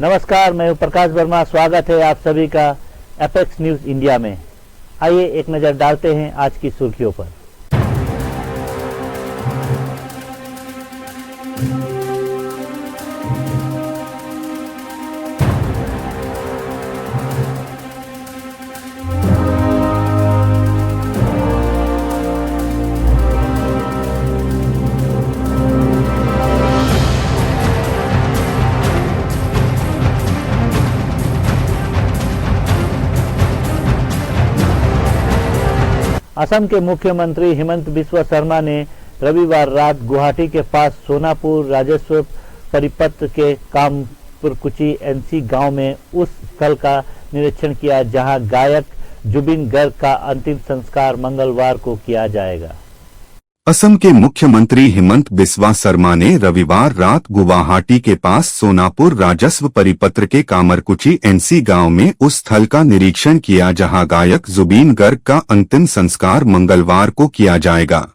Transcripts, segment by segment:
नमस्कार, मैं हूं प्रकाश वर्मा। स्वागत है आप सभी का एपेक्स न्यूज इंडिया में। आइए एक नजर डालते हैं आज की सुर्खियों पर। असम के मुख्यमंत्री हिमंत बिस्वा शर्मा ने रविवार रात गुवाहाटी के पास सोनापुर राजस्व परिपत्र के कामपुरकुची एनसी गांव में उस स्थल का निरीक्षण किया जहां गायक जुबिन गर्ग का अंतिम संस्कार मंगलवार को किया जाएगा। असम के मुख्यमंत्री हिमंत बिस्वा शर्मा ने रविवार रात गुवाहाटी के पास सोनापुर राजस्व परिपत्र के कामरकुची एनसी गांव में उस स्थल का निरीक्षण किया जहां गायक जुबिन गर्ग का अंतिम संस्कार मंगलवार को किया जाएगा।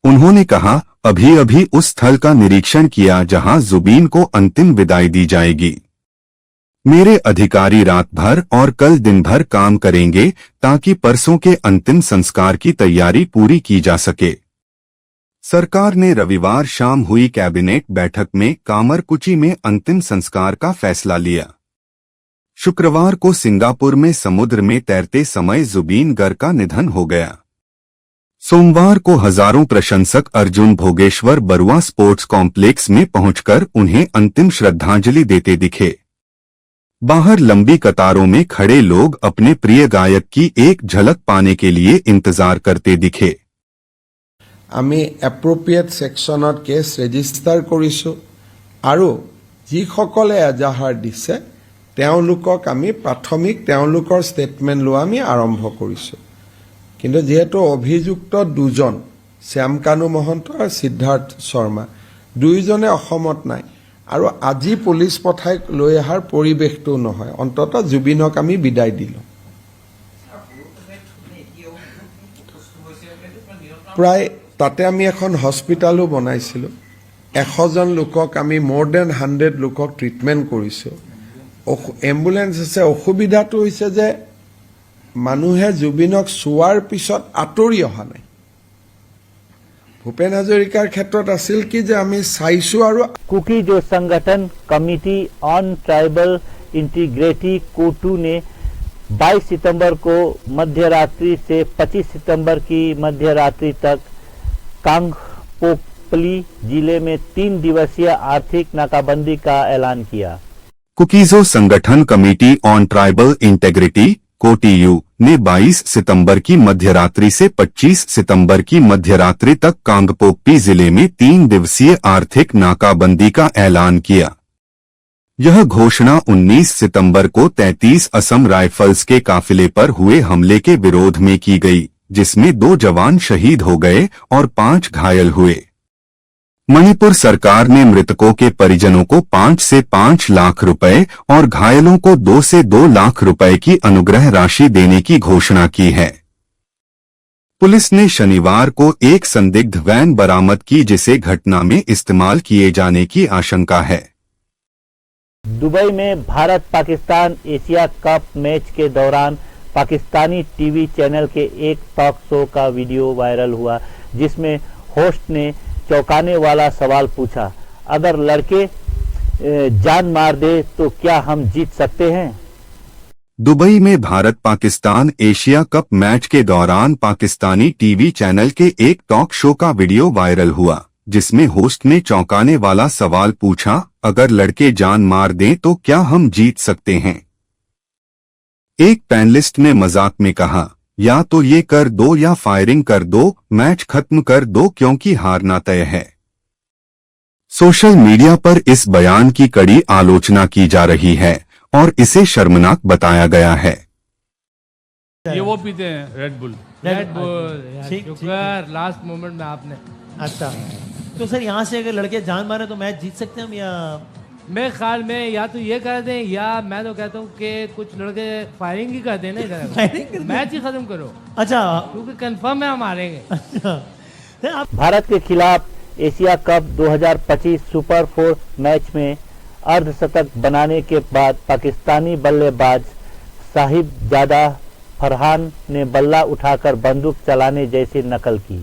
उन्होंने कहा, अभी उस स्थल का निरीक्षण किया जहां जुबिन को अंतिम विदाई दी जाएगी। मेरे अधिकारी रात भर और कल दिन भर काम करेंगे ताकि परसों के अंतिम संस्कार की तैयारी पूरी की जा सके। सरकार ने रविवार शाम हुई कैबिनेट बैठक में कामरकुची में अंतिम संस्कार का फैसला लिया। शुक्रवार को सिंगापुर में समुद्र में तैरते समय जुबिन गर्ग का निधन हो गया। सोमवार को हजारों प्रशंसक अर्जुन भोगेश्वर बरुआ स्पोर्ट्स कॉम्प्लेक्स में पहुंचकर उन्हें अंतिम श्रद्धांजलि देते दिखे। बाहर लंबी कतारों में खड़े लोग अपने प्रिय गायक की एक झलक पाने के लिए इंतजार करते दिखे। আমি এপ্ৰোপ্ৰিয়েট সেকশনত কেছ ৰেজিষ্টাৰ কৰিছো আৰু যিসকলে এজাহাৰ দিছে তেওঁলোকক আমি প্ৰাথমিক তেওঁলোকৰ ষ্টেটমেণ্ট লোৱা আমি আৰম্ভ কৰিছো। কিন্তু যেহেতু অভিযুক্ত দুজন শ্যামকানু মহন্ত আৰু সিদ্ধাৰ্থ শৰ্মা দুইজনে অসমত নাই আৰু আজি পুলিচ পঠাই লৈ অহাৰ পৰিৱেশটো নহয়, অন্ততঃ জুবিনক আমি বিদায় দিলো। প্ৰায় তাতে আমি এখন হস্পিটালো বনাইছিলো। 100 জন লোকক আমি মোৰ দেন 100 লোকক ট্ৰিটমেণ্ট কৰিছো। এম্বুলেন্স আছে। অসুবিধাটো হৈছে যে মানুহে জুবিনক চোৱাৰ পিছত আঁতৰি অহা নাই। ভূপেন হাজৰিকাৰ ক্ষেত্ৰত আছিল কি যে আমি চাইছো আৰু कुकी जो संगठन कमिटी ऑन ट्राइबल इंटीग्रिटी कोटू ने 22 सितंबर को मध्यरात्रि से 25 सितंबर की मध्यरात्रि तक कांगपोकली जिले में 3 दिवसीय आर्थिक नाकाबंदी का ऐलान किया। कुकीजो संगठन कमेटी ऑन ट्राइबल इंटेग्रिटी कोटीयू ने 22 सितंबर की मध्यरात्रि से 25 सितंबर की मध्यरात्रि तक कांगपोकली जिले में 3 दिवसीय आर्थिक नाकाबंदी का ऐलान किया। यह घोषणा 19 सितंबर को 33 असम राइफल्स के काफिले पर हुए हमले के विरोध में की गई, जिसमें 2 जवान शहीद हो गए और 5 घायल हुए। मणिपुर सरकार ने मृतकों के परिजनों को 5 से 5 लाख रुपए और घायलों को 2 से 2 लाख रुपए की अनुग्रह राशि देने की घोषणा की है। पुलिस ने शनिवार को एक संदिग्ध वैन बरामद की जिसे घटना में इस्तेमाल किए जाने की आशंका है। दुबई में Bharat Pakistan Asia cup match के दौरान पाकिस्तानी टीवी चैनल के एक टॉक शो का वीडियो वायरल हुआ, जिसमें होस्ट ने चौंकाने वाला सवाल पूछा, अगर लड़के जान मार दे तो क्या हम जीत सकते हैं? दुबई में Bharat Pakistan Asia cup match के दौरान पाकिस्तानी टीवी चैनल के एक टॉक शो का वीडियो वायरल हुआ, जिसमें होस्ट ने चौंकाने वाला सवाल पूछा, अगर लड़के जान मार दें तो क्या हम जीत सकते हैं? एक पैनलिस्ट ने मजाक में कहा, या तो ये कर दो या फायरिंग कर दो, मैच खत्म कर दो क्योंकि हारना तय है। सोशल मीडिया पर इस बयान की कड़ी आलोचना की जा रही है और इसे शर्मनाक बताया गया है। ये वो पीते हैं red bull sugar last moment में आपने। अच्छा, तो सर यहाँ से अगर लड़के जान मारे तो मैच जीत सकते हैं हम, या मेरे ख्याल में या तो ये कर दें या मैं तो कहता हूँ कि कुछ लड़के फायरिंग ही कर दें ना इधर, मैच ही खत्म करो। अच्छा, क्योंकि कंफर्म है हम हारेंगे। भारत के खिलाफ एशिया कप 2025 सुपर 4 मैच में अर्धशतक बनाने के बाद पाकिस्तानी बल्लेबाज साहिबजादा फरहान ने बल्ला उठाकर बंदूक चलाने जैसी नकल की।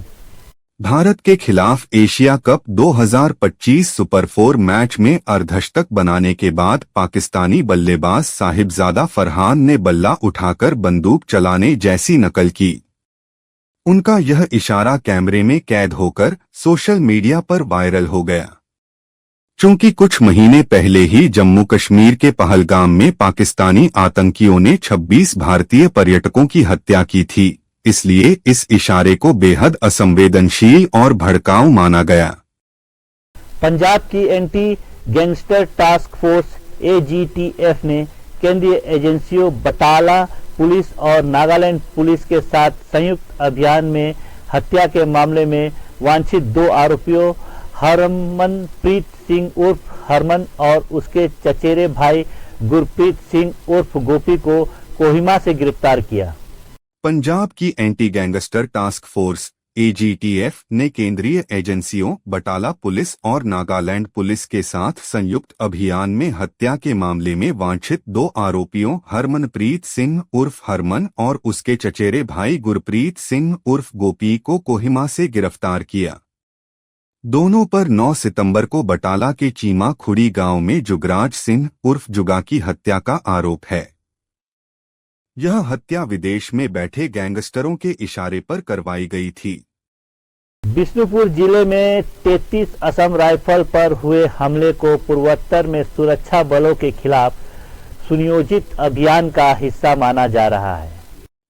भारत के खिलाफ एशिया कप 2025 सुपर 4 मैच में अर्धशतक बनाने के बाद पाकिस्तानी बल्लेबाज साहिबजादा फरहान ने बल्ला उठाकर बंदूक चलाने जैसी नकल की। उनका यह इशारा कैमरे में कैद होकर सोशल मीडिया पर वायरल हो गया। चूंकि कुछ महीने पहले ही जम्मू कश्मीर के पहलगाम में पाकिस्तानी आतंकियों ने 26 भारतीय पर्यटकों की हत्या की थी, इसलिए इस इशारे को बेहद असंवेदनशील और भड़काऊ माना गया। पंजाब की anti gangster task force AGTF ने केंद्रीय एजेंसियों बटाला पुलिस और नागालैंड पुलिस के साथ संयुक्त अभियान में हत्या के मामले में वांछित 2 आरोपियों हरमनप्रीत सिंह उर्फ हरमन और उसके चचेरे भाई गुरप्रीत सिंह उर्फ गोपी को कोहिमा से गिरफ्तार किया। पंजाब की anti gangster task force AGTF ने केंद्रीय एजेंसियों बटाला पुलिस और नागालैंड पुलिस के साथ संयुक्त अभियान में हत्या के मामले में वांछित 2 आरोपियों हरमनप्रीत सिंह उर्फ हरमन और उसके चचेरे भाई गुरप्रीत सिंह उर्फ गोपी को कोहिमा से गिरफ्तार किया। दोनों पर 9 सितंबर को बटाला के चीमा खुड़ी गांव में जुगराज सिंह उर्फ जुगा की हत्या का आरोप है। यह हत्या विदेश में बैठे गैंगस्टरों के इशारे पर करवाई गई थी। बिष्णुपुर जिले में 33 असम राइफल पर हुए हमले को पूर्वोत्तर में सुरक्षा बलों के खिलाफ सुनियोजित अभियान का हिस्सा माना जा रहा है।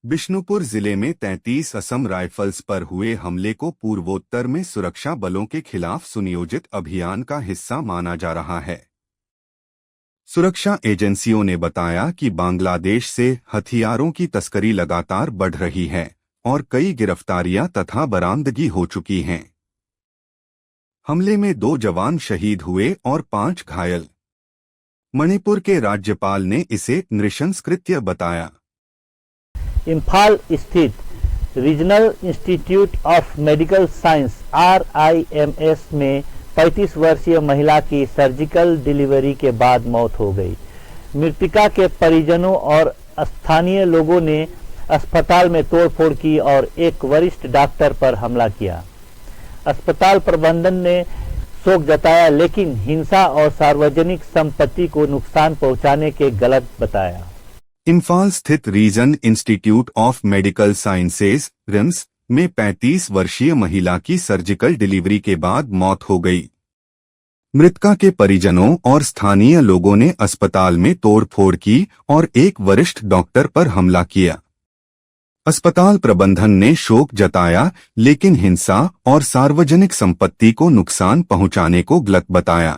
बिष्णुपुर जिले में 33 असम राइफल्स पर हुए हमले को पूर्वोत्तर में सुरक्षा बलों के खिलाफ सुनियोजित अभियान का हिस्सा माना जा रहा है। सुरक्षा एजेंसियों ने बताया कि बांग्लादेश से हथियारों की तस्करी लगातार बढ़ रही है और कई गिरफ्तारियां तथा बरामदगी हो चुकी हैं। हमले में 2 जवान शहीद हुए और 5 घायल। मणिपुर के राज्यपाल ने इसे नृशंस कृत्य बताया। इम्फाल स्थित regional institute of medical science RIMS में 35 वर्षीय महिला की सर्जिकल डिलीवरी के बाद मौत हो गई। मृतका के परिजनों और स्थानीय लोगों ने अस्पताल में तोड़फोड़ की और एक वरिष्ठ डॉक्टर पर हमला किया। अस्पताल प्रबंधन ने शोक जताया, लेकिन हिंसा और सार्वजनिक संपत्ति को नुकसान पहुंचाने के गलत बताया। इम्फाल स्थित region institute of medical sciences RIMS में 35 वर्षीय महिला की सर्जिकल डिलीवरी के बाद मौत हो गई। मृतका के परिजनों और स्थानीय लोगों ने अस्पताल में तोड़फोड़ की और एक वरिष्ठ डॉक्टर पर हमला किया। अस्पताल प्रबंधन ने शोक जताया, लेकिन हिंसा और सार्वजनिक संपत्ति को नुकसान पहुंचाने को गलत बताया।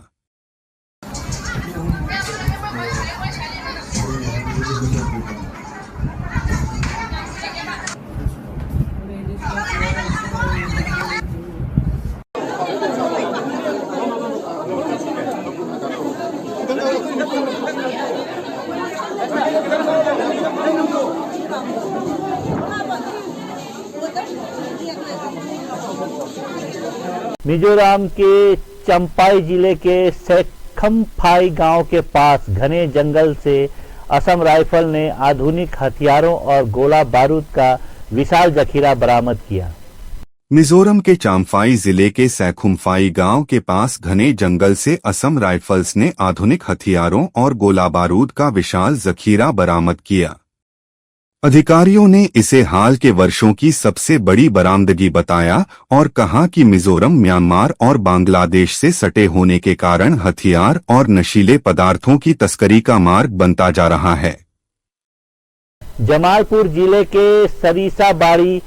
मिजोरम के चंपाई जिले के सेखमफाई गांव के पास घने जंगल से असम राइफल ने आधुनिक हथियारों और गोला बारूद का विशाल जखीरा बरामद किया। मिजोरम के चाम्फाई जिले के सैखुमफाई गांव के पास घने जंगल से असम राइफल्स ने आधुनिक हथियारों और गोला बारूद का विशाल जखीरा बरामद किया। अधिकारियों ने इसे हाल के वर्षों की सबसे बड़ी बरामदगी बताया और कहा कि मिजोरम म्यांमार और बांग्लादेश से सटे होने के कारण हथियार और नशीले पदार्थों की तस्करी का मार्ग बनता जा रहा है। जमालपुर जिले के सरिसाबाड़ी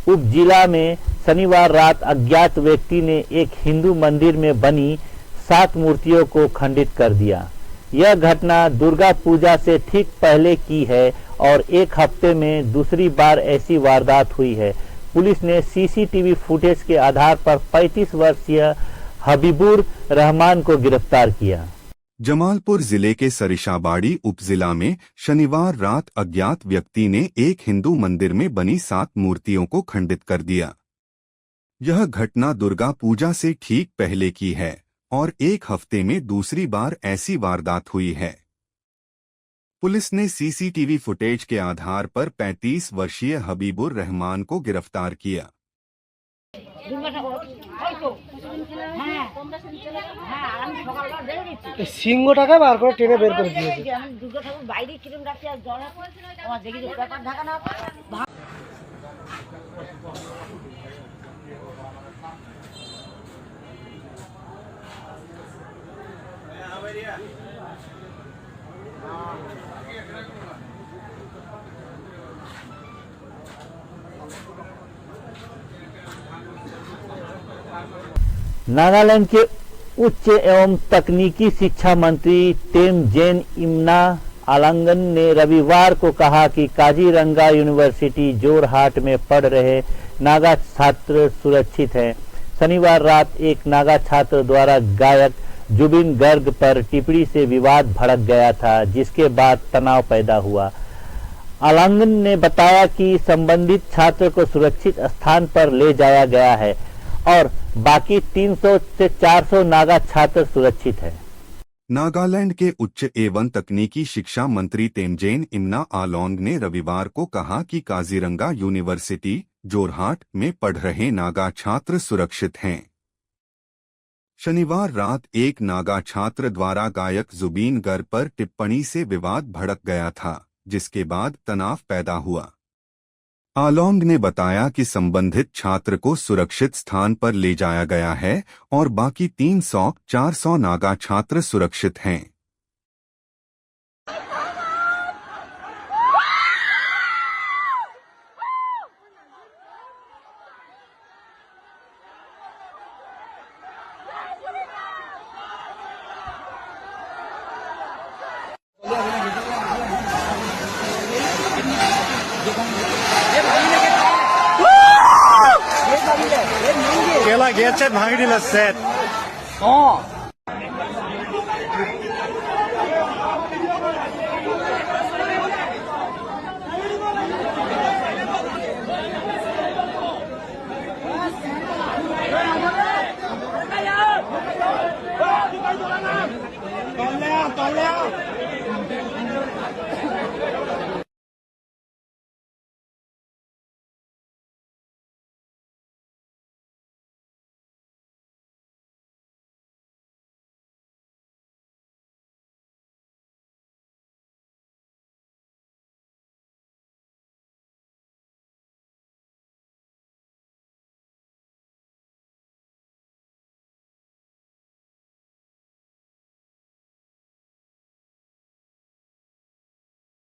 उपजिला में शनिवार रात अज्ञात व्यक्ति ने एक हिंदू मंदिर में बनी 7 मूर्तियों को खंडित कर दिया। यह घटना दुर्गा पूजा से ठीक पहले की है और एक हफ्ते में दूसरी बार ऐसी वारदात हुई है। पुलिस ने CCTV फुटेज के आधार पर 35 वर्षीय हबीबुर रहमान को गिरफ्तार किया। जमालपुर जिले के सरिसाबाड़ी उपजिला में शनिवार रात अज्ञात व्यक्ति ने एक हिंदू मंदिर में बनी 7 मूर्तियों को खंडित कर दिया। यह घटना दुर्गा पूजा से ठीक पहले की है और एक हफ्ते में दूसरी बार ऐसी वारदात हुई है। पुलिस ने सीसीटीवी फुटेज के आधार पर 35 वर्षीय हबीबुर रहमान को गिरफ्तार किया। সিংহটাকে বার করে টেনে বের করে দিয়েছে। नागालैंड के उच्च एवं तकनीकी शिक्षा मंत्री तेमजेन इम्ना आलंगन ने रविवार को कहा कि काजीरंगा यूनिवर्सिटी जोरहाट में पढ़ रहे नागा छात्र सुरक्षित हैं। शनिवार रात एक नागा छात्र द्वारा गायक जुबिन गर्ग पर टिप्पणी से विवाद भड़क गया था, जिसके बाद तनाव पैदा हुआ। आलंगन ने बताया कि संबंधित छात्र को सुरक्षित स्थान पर ले जाया गया है और बाकी 300 से 400 नागा छात्र सुरक्षित हैं। नागालैंड के उच्च एवं तकनीकी शिक्षा मंत्री तेमजेन इम्ना आलोंग ने रविवार को कहा कि काजीरंगा यूनिवर्सिटी जोरहाट में पढ़ रहे नागा छात्र सुरक्षित हैं। शनिवार रात एक नागा छात्र द्वारा गायक जुबीन गर्ग पर टिप्पणी से विवाद भड़क गया था, जिसके बाद तनाव पैदा हुआ। आलोंग ने बताया कि संबंधित छात्र को सुरक्षित स्थान पर ले जाया गया है और बाकी 300-400 नागा छात्र सुरक्षित हैं। কেলা গেট সেট ভাঙি দিলে সেট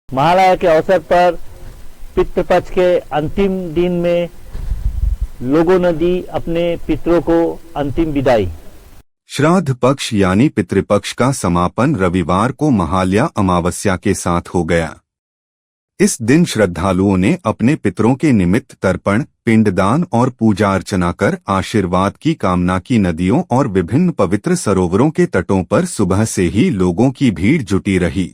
महालया के अवसर पर पितृपक्ष के अंतिम दिन में लोगों ने दी अपने पितरों को अंतिम विदाई। श्राद्ध पक्ष यानी पितृपक्ष का समापन रविवार को महालया अमावस्या के साथ हो गया। इस दिन श्रद्धालुओं ने अपने पितरों के निमित्त तर्पण, पिंडदान और पूजा अर्चना कर आशीर्वाद की कामना की। नदियों और विभिन्न पवित्र सरोवरों के तटों पर सुबह से ही लोगों की भीड़ जुटी रही।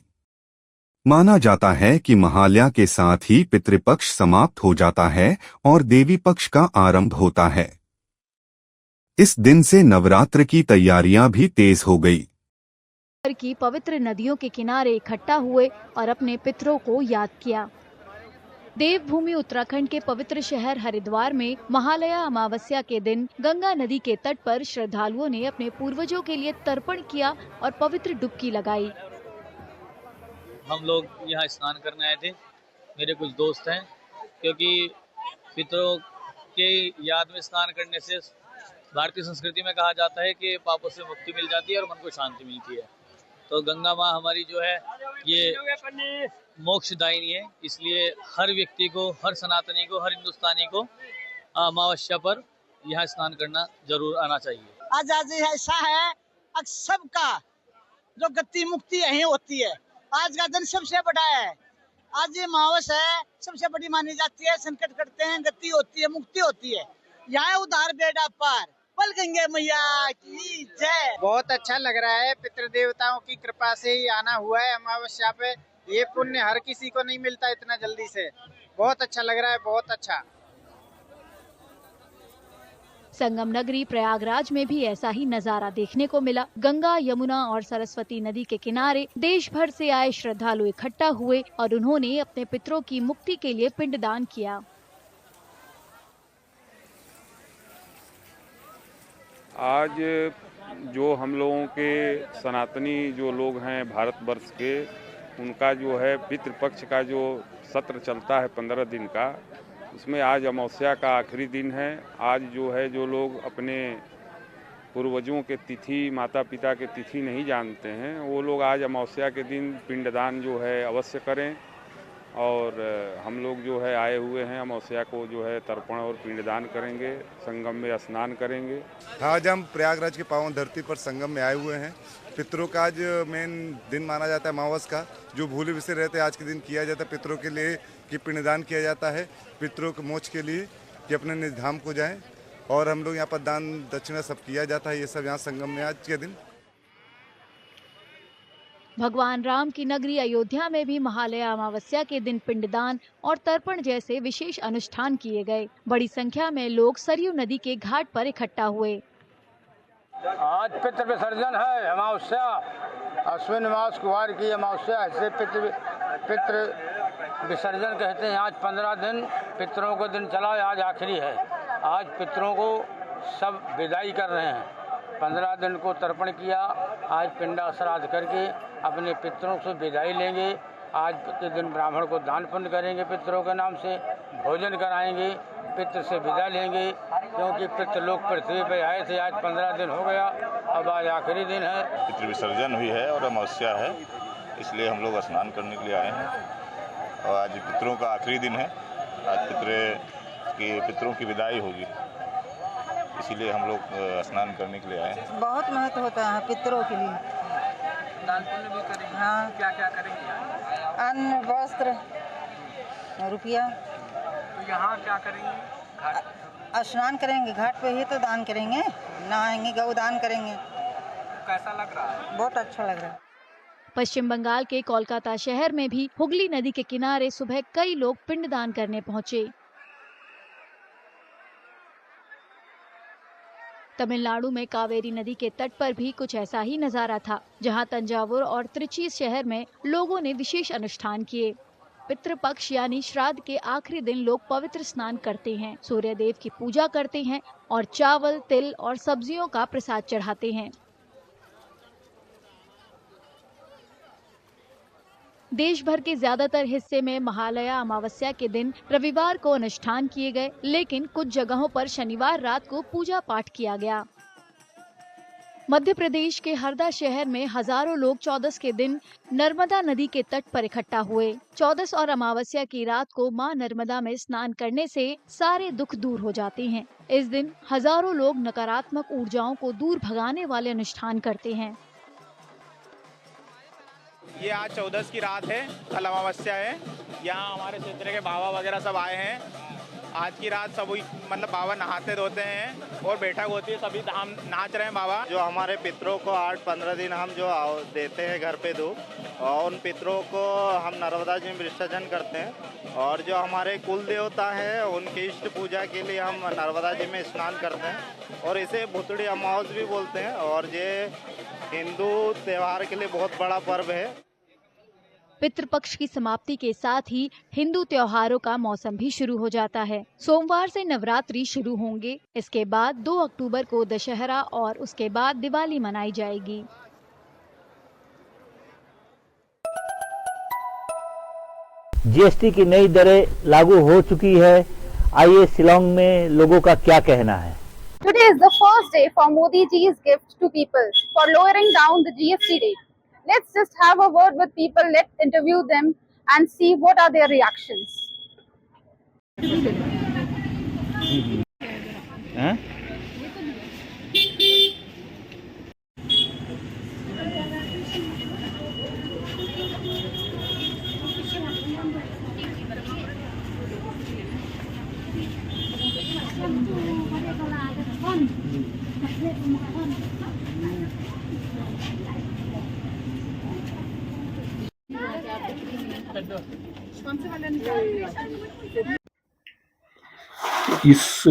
माना जाता है कि महालया के साथ ही पितृपक्ष समाप्त हो जाता है और देवी पक्ष का आरंभ होता है। इस दिन से नवरात्र की तैयारियां भी तेज हो गई। की पवित्र नदियों के किनारे इकट्ठा हुए और अपने पितरों को याद किया। देवभूमि उत्तराखंड के पवित्र शहर हरिद्वार में महालया अमावस्या के दिन गंगा नदी के तट पर श्रद्धालुओं ने अपने पूर्वजों के लिए तर्पण किया और पवित्र डुबकी लगाई। हम लोग यहाँ स्नान करने आए थे, मेरे कुछ दोस्त हैं, क्योंकि पितरों के याद में स्नान करने से भारतीय संस्कृति में कहा जाता है कि पापों से मुक्ति मिल जाती है और मन को शांति मिलती है। तो गंगा माँ हमारी जो है ये मोक्षदायिनी है, इसलिए हर व्यक्ति को, हर सनातनी को, हर हिंदुस्तानी को अमावस्या पर यहाँ स्नान करना जरूर आना चाहिए। आज ऐसा है, आज सबका जो गति मुक्ति यही होती है। आज का दिन सबसे बड़ा है, आज ये अमावस्या है, सबसे बड़ी मानी जाती है। संकट कटते हैं, गति होती है, मुक्ति होती है। यहाँ उधार बेड़ा पार, पल गंगे मैया की जय। बहुत अच्छा लग रहा है, पितृ देवताओं की कृपा से ही आना हुआ है अमावस्या पे। ये पुण्य हर किसी को नहीं मिलता इतना जल्दी से। बहुत अच्छा लग रहा है, बहुत अच्छा। संगम नगरी प्रयागराज में भी ऐसा ही नजारा देखने को मिला। गंगा, यमुना और सरस्वती नदी के किनारे देश भर से आए श्रद्धालु इकट्ठा हुए और उन्होंने अपने पितरों की मुक्ति के लिए पिंडदान किया। आज जो हम लोगों के सनातनी जो लोग हैं भारतवर्ष के, उनका जो है पितृपक्ष का जो सत्र चलता है 15 दिन का, उसमें आज अमावस्या का आखिरी दिन है। आज जो है जो लोग अपने पूर्वजों के तिथि, माता पिता के तिथि नहीं जानते हैं, वो लोग आज अमावस्या के दिन पिंडदान जो है अवश्य करें। और हम लोग जो है आए हुए हैं अमावस्या को जो है तर्पण और पिंडदान करेंगे, संगम में स्नान करेंगे। आज हम प्रयागराज की पावन धरती पर संगम में आए हुए हैं। पितरों का आज मेन दिन माना जाता है अमावस का, जो भूले बिसरे रहते हैं आज के दिन किया जाता है पितरों के लिए कि पिंडदान किया जाता है पितरों के मोक्ष के लिए कि अपने निज धाम को जाएं। और हम लोग यहाँ पर दान दक्षिणा सब किया जाता है, ये सब यहाँ संगम में आज के दिन। भगवान राम की नगरी अयोध्या में भी महालया अमावस्या के दिन पिंडदान और तर्पण जैसे विशेष अनुष्ठान किए गए। बड़ी संख्या में लोग सरयू नदी के घाट पर इकट्ठा हुए। आज पितृ विसर्जन है, अमावस्या, अश्विन मास कुमार की अमावस्या, इसे पितृ विसर्जन कहते हैं। आज 15 दिन पितरों को दिन चला, आज आखिरी है। आज पितरों को सब विदाई कर रहे हैं। 15 दिन को तर्पण किया, आज पिंडा श्राद्ध करके अपने पितरों से विदाई लेंगे। आज के दिन ब्राह्मण को दान पुण्य करेंगे, पितरों के नाम से भोजन कराएंगे, पितृ से विदा लेंगे, क्योंकि पितृ लोग पृथ्वी पर आए थे। आज 15 दिन हो गया, अब आज आखिरी दिन है। पितृ विसर्जन हुई है और अमावस्या है, इसलिए हम लोग स्नान करने के लिए आए हैं। और आज पितरों का आखिरी दिन है, आज पितरों की विदाई होगी, इसीलिए हम लोग स्नान करने के लिए आए हैं। बहुत महत्व होता है पितरों के लिए। दान पुण्य भी करेंगे? हाँ। क्या क्या करेंगे? अन्न, वस्त्र, रुपया। तो यहाँ क्या करेंगे? स्नान करेंगे, घाट पे ही तो दान करेंगे, नहाएंगे, गौ दान करेंगे। कैसा लग रहा है? बहुत अच्छा लग रहा है। पश्चिम बंगाल के कोलकाता शहर में भी हुगली नदी के किनारे सुबह कई लोग पिंडदान करने पहुंचे। तमिलनाडु में कावेरी नदी के तट पर भी कुछ ऐसा ही नजारा था, जहां तंजावुर और त्रिची शहर में लोगों ने विशेष अनुष्ठान किए। पितृपक्ष यानी श्राद्ध के आखिरी दिन लोग पवित्र स्नान करते हैं, सूर्य देव की पूजा करते हैं और चावल, तिल और सब्जियों का प्रसाद चढ़ाते हैं। देश भर के ज्यादातर हिस्से में महालया अमावस्या के दिन रविवार को अनुष्ठान किए गए, लेकिन कुछ जगहों पर शनिवार रात को पूजा पाठ किया गया। मध्य प्रदेश के हरदा शहर में हजारों लोग चौदस के दिन नर्मदा नदी के तट पर इकट्ठा हुए। चौदस और अमावस्या की रात को मां नर्मदा में स्नान करने से सारे दुख दूर हो जाते हैं। इस दिन हजारों लोग नकारात्मक ऊर्जाओं को दूर भगाने वाले अनुष्ठान करते हैं। ये आज 14 की रात है, कल अमावस्या है। यहाँ हमारे क्षेत्र के बाबा वगैरह सब आए हैं। आज की रात सब मतलब बाबा नहाते धोते हैं और बैठक होती है, सभी हम नाच रहे हैं बाबा। जो हमारे पितरों को 8-15 दिन हम जो देते हैं घर पे धूप, और उन पितरों को हम नर्मदा जी में विसर्जन करते हैं। और जो हमारे कुल देवता है उनकी इष्ट पूजा के लिए हम नर्मदा जी में स्नान करते हैं, और इसे भुतड़ी अमावस भी बोलते हैं। और ये हिंदू त्योहार के लिए बहुत बड़ा पर्व है। पितृपक्ष की समाप्ति के साथ ही हिंदू त्योहारों का मौसम भी शुरू हो जाता है। सोमवार से नवरात्रि शुरू होंगे, इसके बाद 2 अक्टूबर को दशहरा और उसके बाद दिवाली मनाई जाएगी। जीएसटी की नई दरें लागू हो चुकी है। आइए शिलांग में लोगों का क्या कहना है। Today is the first day for Modi ji's gift to people for lowering down the GST rate. Let's just have a word with people. Let's interview them and see what are their reactions. इस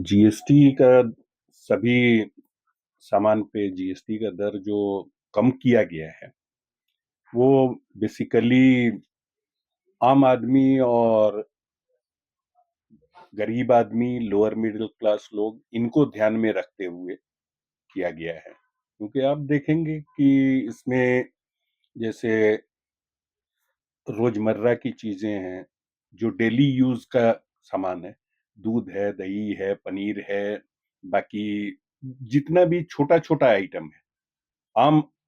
GST का सभी सामान पे GST का दर जो कम किया गया है वो बेसिकली आम आदमी और गरीब आदमी, लोअर मिडिल क्लास लोग, इनको ध्यान में रखते हुए किया गया है। क्योंकि आप देखेंगे कि इसमें जैसे रोजमर्रा की चीजें हैं, जो डेली यूज का सामान है, दूध है, दही है, पनीर है, बाकी जितना भी छोटा छोटा आइटम है,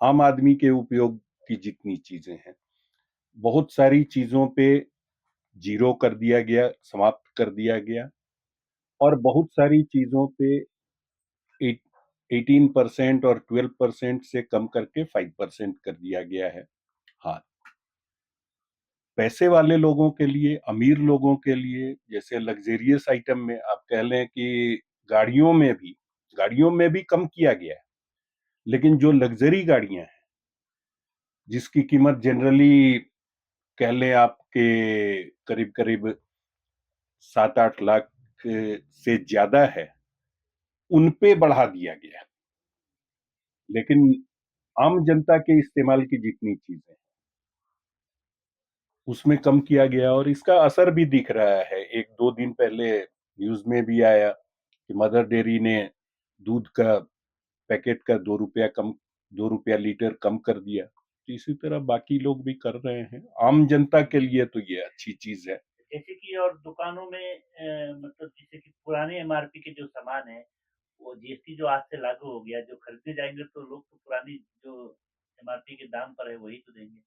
आम आदमी के उपयोग की जितनी चीजें हैं, बहुत सारी चीजों पे जीरो कर दिया गया, समाप्त कर दिया गया, और बहुत सारी चीजों पे 18% और 12% से कम करके 5% कर दिया गया है। हाँ, पैसे वाले लोगों के लिए, अमीर लोगों के लिए, जैसे लग्जेरियस आइटम में आप कह लें कि गाड़ियों में भी कम किया गया है, लेकिन जो लग्जरी गाड़ियां हैं जिसकी कीमत जनरली कह लें आपके करीब करीब 7-8 लाख से ज्यादा है, उन पे बढ़ा दिया गया। लेकिन आम जनता के इस्तेमाल की जितनी चीजें उसमें कम किया गया, और इसका असर भी दिख रहा है। 1-2 दिन पहले न्यूज में भी आया कि मदर डेयरी ने दूध का पैकेट का 2 रुपया लीटर कम कर दिया। तो इसी तरह बाकी लोग भी कर रहे हैं। आम जनता के लिए तो ये अच्छी चीज है। जैसे कि और दुकानों में मतलब जैसे कि पुराने एमआरपी के जो सामान है वो जीएसटी जो आज से लागू हो गया, जो खरीदने जाएंगे तो लोग तो पुरानी जो एमआरपी के दाम पर है वही तो देंगे।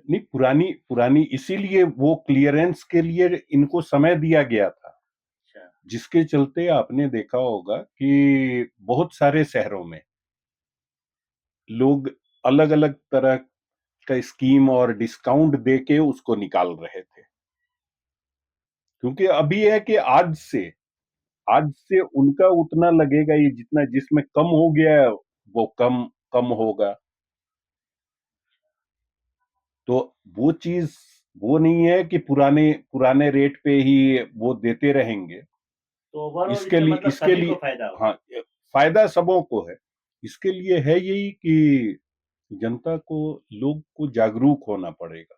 नहीं, पुरानी इसीलिए वो क्लियरेंस के लिए इनको समय दिया गया था, जिसके चलते आपने देखा होगा कि बहुत सारे शहरों में लोग अलग अलग तरह का स्कीम और डिस्काउंट देके उसको निकाल रहे थे। क्योंकि अभी है कि आज से उनका उतना लगेगा, ये जितना जिसमें कम हो गया है वो कम होगा। तो वो चीज वो नहीं है कि पुराने रेट पे ही वो देते रहेंगे। तो इसके लिए फायदा हाँ, फायदा सबों को है। इसके लिए है यही कि जनता को, लोग को जागरूक होना पड़ेगा,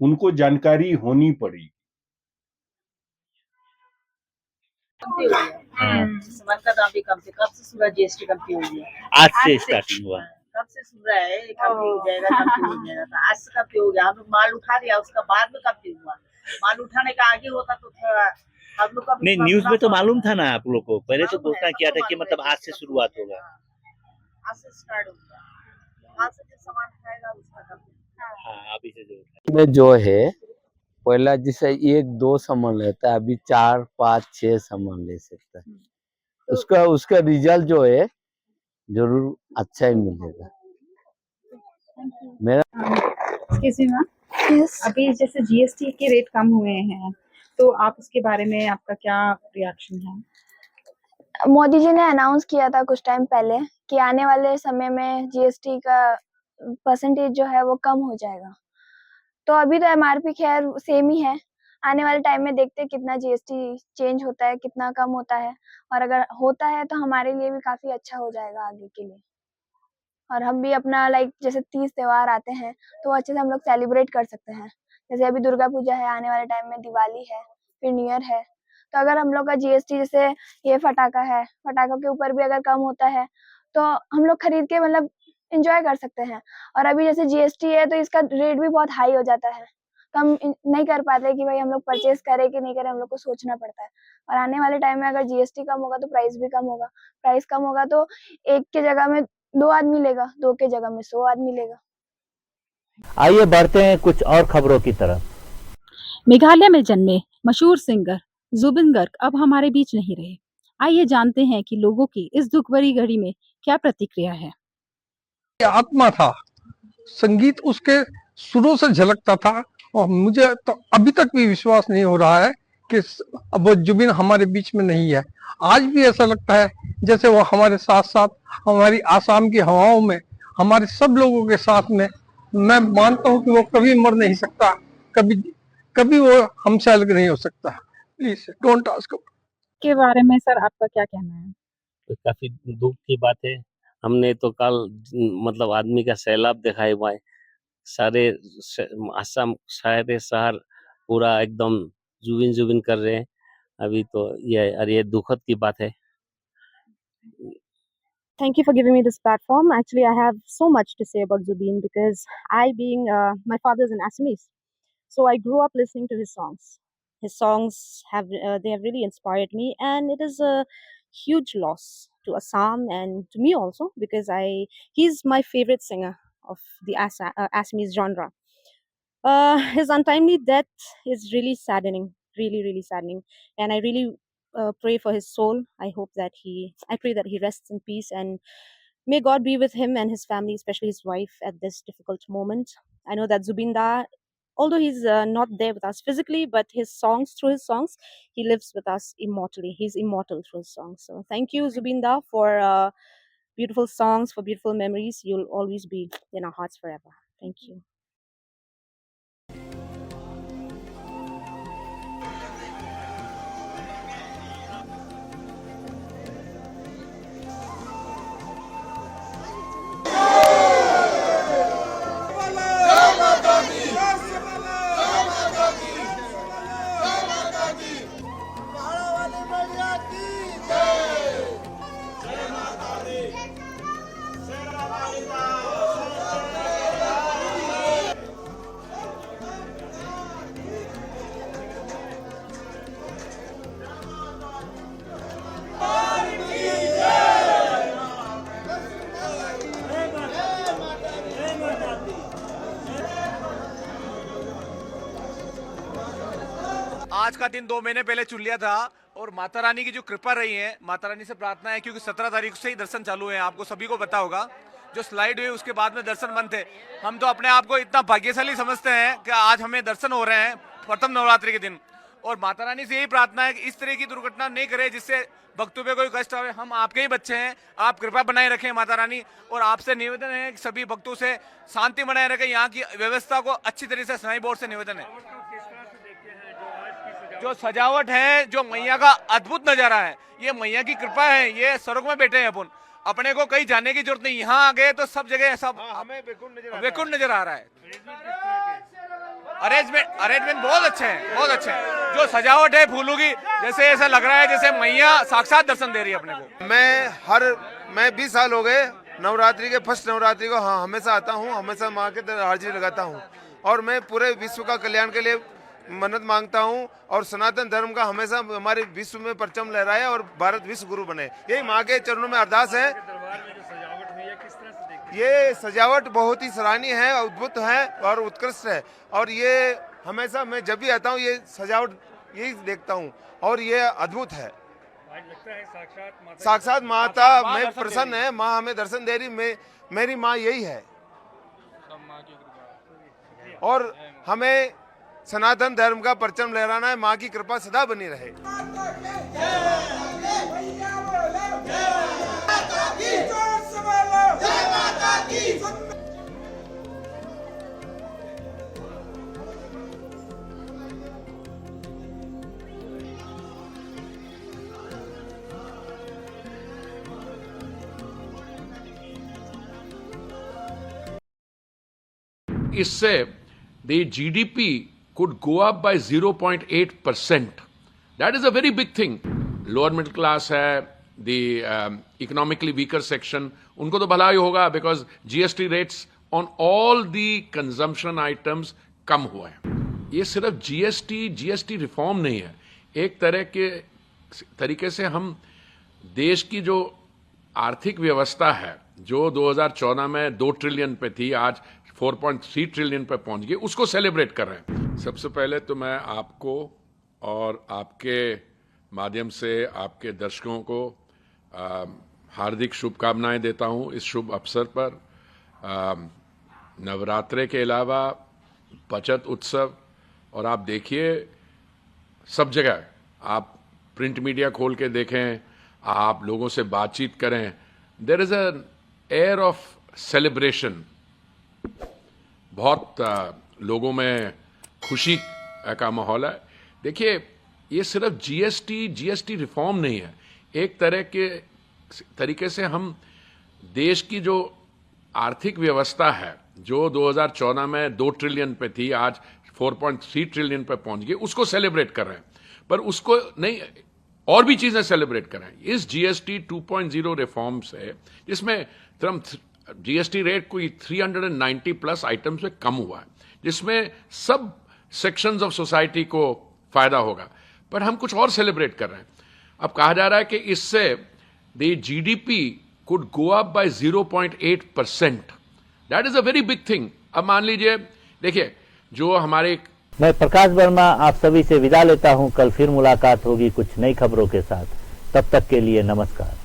उनको जानकारी होनी पड़ेगी। सामान का दाम भी कम से कब से सूरत जीएसटी कम हो गया? आज से स्टार्टिंग हुआ। कब से सुन रहा है कम हो जाएगा, कम हो जाएगा, तो आज से कम हो गया। हम लोग माल उठा दिया, उसका बाद में कम हुआ। माल उठाने का आगे होता तो हम लोग का नहीं, न्यूज में तो मालूम था ना आप लोग को, पहले तो घोषणा किया था कि मतलब आज से शुरुआत होगा। आज से स्टार्ट होगा, आज से जो सामान खाएगा उसका कम। हाँ, अभी से जो है पहला जैसे 1-2 सामान लेता है, अभी 4-5-6 सामान ले सकता है। उसका रिजल्ट जो है जरूर अच्छा ही मिलेगा। मेरा अभी जैसे जीएसटी के रेट कम हुए हैं तो आप उसके बारे में आपका क्या रिएक्शन है? मोदी जी ने अनाउंस किया था कुछ टाइम पहले कि आने वाले समय में जीएसटी का परसेंटेज जो है वो कम हो जाएगा। तो अभी तो एमआरपी खैर सेम ही है, आने वाले टाइम में देखते हैं कितना जीएसटी चेंज होता है, कितना कम होता है, और अगर होता है तो हमारे लिए भी काफी अच्छा हो जाएगा आगे के लिए। और हम भी अपना जैसे 30 त्योहार आते हैं तो अच्छे से हम लोग सेलिब्रेट कर सकते हैं। जैसे अभी दुर्गा पूजा है, आने वाले टाइम में दिवाली है, फिर न्यू ईयर है। तो अगर हम लोग का जीएसटी जैसे ये फटाका है, फटाखों के ऊपर भी अगर कम होता है तो हम लोग खरीद के मतलब एंजॉय कर सकते हैं। और अभी जैसे जीएसटी है तो इसका रेट भी बहुत हाई हो जाता है, तो हम नहीं कर पाते कि भाई हम लोग परचेज करें कि नहीं करें, हम लोग को सोचना पड़ता है। और आने वाले टाइम में अगर जीएसटी कम होगा तो प्राइस भी कम होगा, प्राइस कम होगा तो एक के जगह में 2 आदमी लेगा, 2 के जगह में 100 आदमी लेगा। आइए बढ़ते हैं कुछ और खबरों की तरफ। मेघालय में जन्मे मशहूर सिंगर जुबिन गर्ग अब हमारे बीच नहीं रहे। आइए जानते हैं कि लोगों की इस दुख भरी घड़ी में क्या प्रतिक्रिया है। आत्मा था, संगीत उसके सुरों से झलकता था, और मुझे तो अभी तक भी विश्वास नहीं हो रहा है कि अब वो जुबिन हमारे बीच में नहीं है। आज भी ऐसा लगता है जैसे वो हमारे साथ साथ हमारी आसाम की हवाओं में, हमारे सब लोगों के साथ में। मैं मानता हूँ कि वो कभी मर नहीं सकता, कभी वो हमसे अलग नहीं हो सकता। Please don't ask. के बारे में सर आपका क्या कहना है? तो काफी दुख की बात है। हमने तो कल मतलब आदमी का सैलाब देखा है वहाँ, सारे आसाम सारे शहर पूरा एकदम जुबिन जुबिन कर रहे हैं अभी तो। ये दुखद की बात है। Thank you for giving me this platform. Actually, I have so much to say about Zubeen because my father is an Assamese, so I grew up listening to his songs. His songs they have really inspired me, and it is a huge loss to Assam and to me also because he's my favorite singer of the Assamese genre. His untimely death is really saddening, really saddening, and I really pray for his soul. I pray that he rests in peace, and may God be with him and his family, especially his wife, at this difficult moment. I know that Zubeen Da, although he's not there with us physically, but through his songs, he lives with us immortally. He's immortal through his songs. So thank you, Zubeen Da, for beautiful songs, for beautiful memories. You'll always be in our hearts forever. Thank you. आज का दिन 2 महीने पहले चुन लिया था और माता रानी की जो कृपा रही है, माता रानी से प्रार्थना है क्योंकि 17 तारीख से ही दर्शन चालू है। आपको सभी को पता होगा जो स्लाइड हुई उसके बाद में दर्शन बंद थे। हम तो अपने आप को इतना भाग्यशाली समझते हैं कि आज हमें दर्शन हो रहे हैं प्रथम नवरात्रि के दिन, और माता रानी से यही प्रार्थना है कि इस तरह की दुर्घटना नहीं करे जिससे भक्तों पे कोई कष्ट आवे। हम आपके ही बच्चे हैं, आप कृपा बनाए रखें माता रानी, और आपसे निवेदन है कि सभी भक्तों से शांति बनाए रखें। यहाँ की व्यवस्था को अच्छी तरह से सनाई बोर्ड से निवेदन है। जो सजावट है, जो मैया का अद्भुत नजारा है, ये मैया की कृपा है। ये स्वर्ग में बैठे हैं अपन, अपने को कहीं जाने की जरूरत नहीं। यहाँ आ गए तो सब जगह सब हमें वैकुंठ नजर आ रहा है। अरेंजमेंट बहुत अच्छे हैं, बहुत अच्छे हैं। जो सजावट है फूलों की, जैसे ऐसा लग रहा है जैसे मैया साक्षात दर्शन दे रही है अपने को। मैं 20 साल हो गए नवरात्रि के फर्स्ट नवरात्रि को हमेशा आता हूँ, हमेशा माँ के हाजिरी लगाता हूँ, और मैं पूरे विश्व का कल्याण के लिए मन्नत मांगता हूँ और सनातन धर्म का हमेशा हमारे विश्व में परचम लहराए और भारत विश्व गुरु बने। यही माँ के चरणों में अरदास है। ये सजावट बहुत ही सराहनीय है, अद्भुत है और उत्कृष्ट है, और ये हमेशा मैं जब भी आता हूँ ये सजावट यही देखता हूँ और ये अद्भुत है। साक्षात माता में प्रसन्न है, माँ हमें दर्शन दे रही, मेरी माँ यही है, और हमें सनातन धर्म का परचम लहराना है। माँ की कृपा सदा बनी रहे। इससे the GDP could go up by 0.8%. That is a very big thing. Lower middle class है, the economically weaker section, उनको तो भला ही होगा because GST rates on all the consumption items कम हुआ है। ये सिर्फ GST रिफॉर्म नहीं है, एक तरह के तरीके से हम देश की जो आर्थिक व्यवस्था है जो 2014 में 2 ट्रिलियन पे थी, आज 4.3 ट्रिलियन पे पहुंच गई, उसको सेलिब्रेट कर रहे हैं। सबसे पहले तो मैं आपको और आपके माध्यम से आपके दर्शकों को हार्दिक शुभकामनाएं देता हूं इस शुभ अवसर पर। नवरात्रे के अलावा बचत उत्सव, और आप देखिए सब जगह, आप प्रिंट मीडिया खोल के देखें, आप लोगों से बातचीत करें, there is an air of celebration. बहुत लोगों में खुशी का माहौल है। देखिए ये सिर्फ जीएसटी रिफॉर्म नहीं है, एक तरह के तरीके से हम देश की जो आर्थिक व्यवस्था है, जो 2014 में 2 ट्रिलियन पे थी, आज 4.3 ट्रिलियन पे पहुंच गई, उसको सेलिब्रेट कर रहे हैं। पर उसको नहीं, और भी चीजें सेलिब्रेट कर रहे हैं। इस जीएसटी 2.0 रिफॉर्म से, जिसमें जीएसटी रेट कोई 390 प्लस आइटम्स में कम हुआ है, जिसमें सब सेक्शंस ऑफ सोसाइटी को फायदा होगा, पर हम कुछ और सेलिब्रेट कर रहे हैं। अब कहा जा रहा है कि इससे the GDP could go up by 0.8%। That is a very big thing. अब मान लीजिए, देखिए, जो हमारे, मैं प्रकाश वर्मा आप सभी से विदा लेता हूं। कल फिर मुलाकात होगी कुछ नई खबरों के साथ। तब तक के लिए नमस्कार।